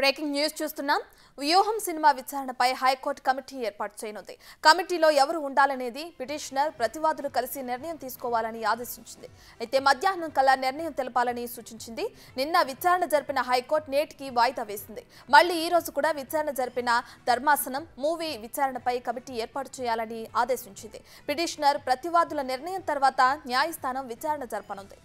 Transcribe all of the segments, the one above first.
Breaking news చూస్తున్నాం. వ్యూహం cinema విచారణపై high court committee ఏర్పాటు చేయనుంది. కమిటీలో ఎవరు ఉండాలనేది పిటిషనర్, ప్రతివాదులు కలిసి నిర్ణయం తీసుకోవాలని ఆదేశించింది. అయితే మధ్యాహ్నం కల్లా నిర్ణయం తెలపాలని సూచించింది. నిన్న విచారణ జరిపిన హైకోర్టు నేటికి వాయిదా వేసింది. మళ్లీ ఈ రోజు కూడా విచారణ జరిపిన ధర్మాసనం మూవీ విచారణపై కమిటీ ఏర్పాటు చేయాలని ఆదేశించింది. పిటిషనర్, ప్రతివాదుల నిర్ణయం తర్వాత న్యాయస్థానం విచారణ జరపనుంది.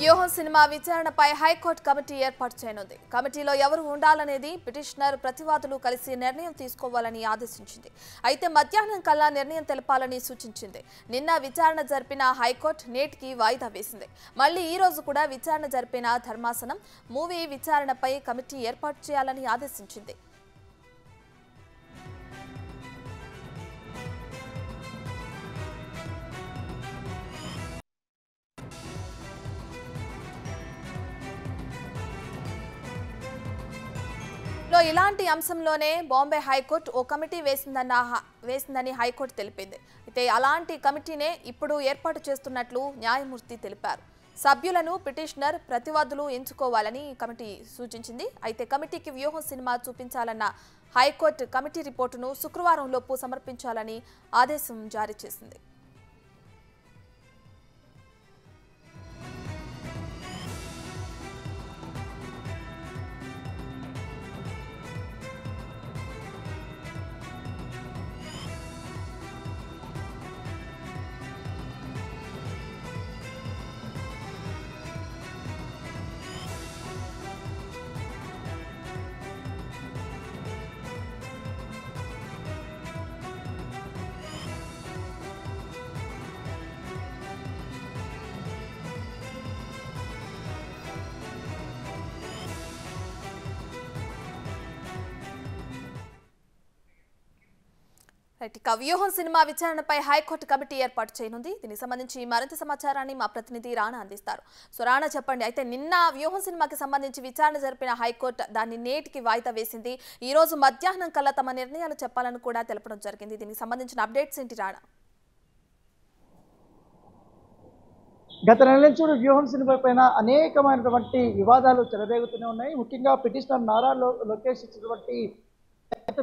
వ్యూహం సినిమా విచారణపై హైకోర్టు కమిటీ ఏర్పాటు చేయనుంది. కమిటీలో ఎవరు ఉండాలనేది పిటిషనర్, ప్రతివాదులు కలిసి నిర్ణయం తీసుకోవాలని ఆదేశించింది. అయితే మధ్యాహ్నం కల్లా నిర్ణయం తెలపాలని సూచించింది. నిన్న విచారణ జరిపిన హైకోర్టు నేటికి వాయిదా వేసింది. మళ్లీ ఈ రోజు కూడా విచారణ జరిపిన ధర్మాసనం మూవీ విచారణపై కమిటీ ఏర్పాటు చేయాలని ఆదేశించింది. ఇలాంటి అంశంలోనే బాంబే హైకోర్టు ఓ కమిటీ వేసిందని హైకోర్టు తెలిపింది. అయితే అలాంటి కమిటీనే ఇప్పుడు ఏర్పాటు చేస్తున్నట్లు న్యాయమూర్తి తెలిపారు. సభ్యులను పిటిషనర్, ప్రతివాదులు ఎంచుకోవాలని కమిటీ సూచించింది. అయితే కమిటీకి వ్యూహం సినిమా చూపించాలన్న హైకోర్టు కమిటీ రిపోర్టును శుక్రవారం లోపు సమర్పించాలని ఆదేశం జారీ చేసింది. వ్యూహం సినిమా విచారణపై హైకోర్టు కమిటీ ఏర్పాటు చేయనుంది. దీనికి సంబంధించి మరింత సమాచారాన్ని మా ప్రతినిధి రాణా అందిస్తారు. సో రాణా, చెప్పండి. అయితే నిన్న వ్యూహం సినిమాకి సంబంధించి విచారణ జరిపిన హైకోర్టు దాన్ని నేటికి వాయిదా వేసింది. ఈ రోజు మధ్యాహ్నం కల్లా తమ నిర్ణయాలు చెప్పాలని కూడా తెలపడం జరిగింది. దీనికి సంబంధించిన అప్డేట్స్ ఏంటి రాణా? గత నెల నుంచి వ్యూహం సినిమా పైన అనేకమైనటువంటి వివాదాలు చెలరేగుతూనే ఉన్నాయి. ముఖ్యంగా పిటిషనర్ నారా లోకేష్ ఇచ్చినటువంటి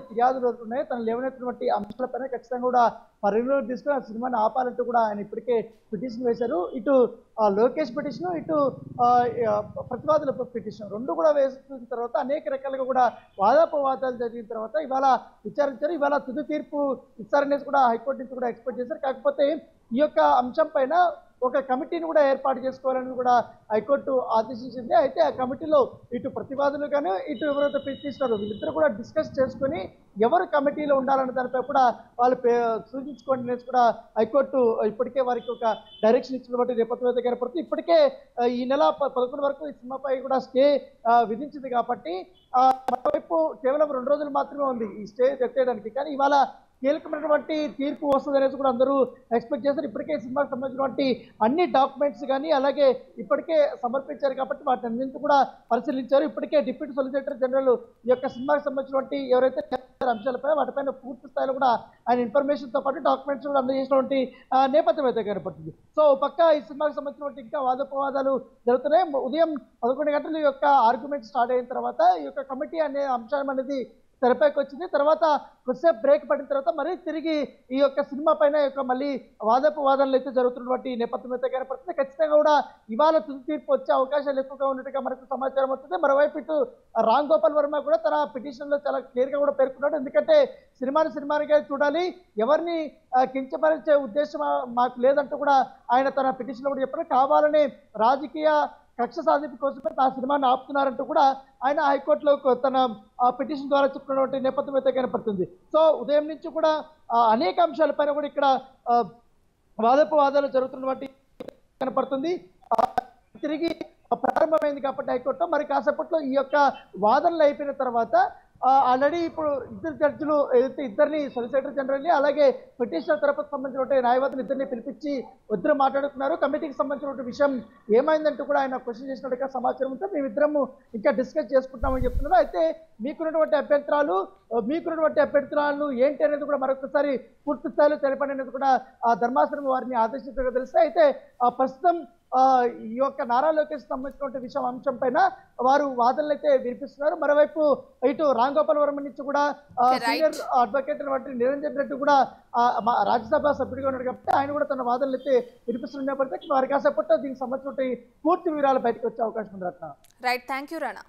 ఫిర్యాదులు ఉన్నాయి. తను లేవనెత్తినటువంటి అంశాలపైన ఖచ్చితంగా కూడా పరిగణలోకి తీసుకుని ఆ సినిమాని ఆపాలంటూ కూడా ఆయన ఇప్పటికే పిటిషన్ వేశారు. ఇటు లోకేష్ పిటిషన్, ఇటు ప్రతివాదుల పిటిషన్ రెండు కూడా వేసిన తర్వాత అనేక రకాలుగా కూడా వాదాపవాదాలు జరిగిన తర్వాత ఇవాళ విచారించారు. ఇవాళ తుది తీర్పు ఇస్తారనేసి కూడా హైకోర్టు నుంచి కూడా ఎక్స్పెక్ట్ చేశారు. కాకపోతే ఈ యొక్క అంశం పైన ఒక కమిటీని కూడా ఏర్పాటు చేసుకోవాలని కూడా హైకోర్టు ఆదేశించింది. అయితే ఆ కమిటీలో ఇటు ప్రతివాదులు కానీ ఇటు ఎవరైతే పిటిషనర్ వీళ్ళిద్దరూ కూడా డిస్కస్ చేసుకుని ఎవరు కమిటీలో ఉండాలన్న దానిపై కూడా వాళ్ళు సూచించుకోండి అనేసి కూడా హైకోర్టు ఇప్పటికే వారికి ఒక డైరెక్షన్ ఇచ్చినటువంటి నేపథ్యం కనపడుతుంది. ఇప్పటికే ఈ నెల 11 వరకు ఈ సినిమాపై కూడా స్టే విధించింది కాబట్టి మరోవైపు కేవలం 2 రోజులు మాత్రమే ఉంది ఈ స్టే ఎత్తేయడానికి. కానీ ఇవాళ కీలకమైనటువంటి తీర్పు వస్తుంది అనేసి కూడా అందరూ ఎక్స్పెక్ట్ చేశారు. ఇప్పటికే సినిమాకి సంబంధించినటువంటి అన్ని డాక్యుమెంట్స్ కానీ అలాగే ఇప్పటికే సమర్పించారు కాబట్టి వాటి అన్నింటినీ కూడా పరిశీలించారు. ఇప్పటికే డిప్యూటీ సొలిసిటర్ జనరల్ ఈ యొక్క సినిమాకి సంబంధించినటువంటి ఎవరైతే అంశాలపై వాటిపైన పూర్తి స్థాయిలో కూడా ఆయన ఇన్ఫర్మేషన్తో పాటు డాక్యుమెంట్స్ కూడా అందజేసినటువంటి నేపథ్యం అయితే కనపడుతుంది. సో పక్క ఈ సినిమాకి సంబంధించినటువంటి ఇంకా వాదోపవాదాలు జరుగుతున్నాయి. ఉదయం 11 గంటలు ఈ యొక్క ఆర్గ్యుమెంట్ స్టార్ట్ అయిన తర్వాత ఈ యొక్క కమిటీ అనే అంశం అనేది తెరపైకి వచ్చింది. తర్వాత కొద్దిసేపు బ్రేక్ పడిన తర్వాత మరీ తిరిగి ఈ యొక్క సినిమా పైన మళ్ళీ వాదోపవాదాలు అయితే జరుగుతున్నటువంటి నేపథ్యం అయితే కనపడుతుంది. ఖచ్చితంగా కూడా ఇవాళ తుది తీర్పు వచ్చే అవకాశాలు ఎక్కువగా ఉన్నట్టుగా మనకు సమాచారం వస్తుంది. మరోవైపు ఇటు రామ్ గోపాల్ వర్మ కూడా తన పిటిషన్లో చాలా క్లియర్గా కూడా పేర్కొన్నాడు. ఎందుకంటే సినిమానిగా చూడాలి, ఎవరిని కించపరిచే ఉద్దేశం మాకు లేదంటూ కూడా ఆయన తన పిటిషన్లో కూడా చెప్పారు. కావాలని రాజకీయ కక్ష సాధింపు కోసమే ఆ సినిమాని ఆపుతున్నారంటూ కూడా ఆయన హైకోర్టులో తన పిటిషన్ ద్వారా చెప్పుకున్నటువంటి నేపథ్యం అయితే కనపడుతుంది. సో ఉదయం నుంచి కూడా అనేక అంశాలపైన కూడా ఇక్కడ వాదోపవాదాలు జరుగుతున్నటువంటి కనపడుతుంది. తిరిగి ప్రారంభమైంది కాబట్టి హైకోర్టు మరి కాసేపట్లో ఈ యొక్క వాదనలు అయిపోయిన తర్వాత ఆల్రెడీ ఇప్పుడు ఇద్దరు జడ్జిలు ఏదైతే ఇద్దరిని సొలిసిటర్ జనరల్ని అలాగే పిటిషనర్ తరపుకు సంబంధించిన న్యాయవాదులు ఇద్దరిని పిలిపించి ఇద్దరు మాట్లాడుకున్నారు. కమిటీకి సంబంధించిన విషయం ఏమైందంటూ కూడా ఆయన క్వశ్చన్ చేసినట్టుగా సమాచారం ఉంటే మేమిద్దరము ఇంకా డిస్కస్ చేసుకుంటామని చెప్తున్నారు. అయితే మీకున్నటువంటి అభ్యంతరాలు ఏంటి అనేది కూడా మరొకసారి పూర్తి స్థాయిలో తెలపండి అనేది కూడా ఆ ధర్మాసనం వారిని ఆదేశించగా తెలిస్తే అయితే ప్రస్తుతం ఈ యొక్క నారా లోకేష్ సంబంధించినటువంటి అంశం పైన వారు వాదనలు అయితే వినిపిస్తున్నారు. మరోవైపు ఇటు రాంగోపాల్ వర్మ నుంచి కూడా సీనియర్ అడ్వకేట్ వంటి నిరంజన్ రెడ్డి కూడా రాజ్యసభ సభ్యుడిగా ఉన్నారు కాబట్టి ఆయన కూడా తన వాదనలు అయితే వినిపిస్తున్న నేపథ్యంలో వారి కాసేపట్లో దీనికి సంబంధించిన పూర్తి వివరాలు బయటకు వచ్చే అవకాశం ఉంది. Right, thank you Rana.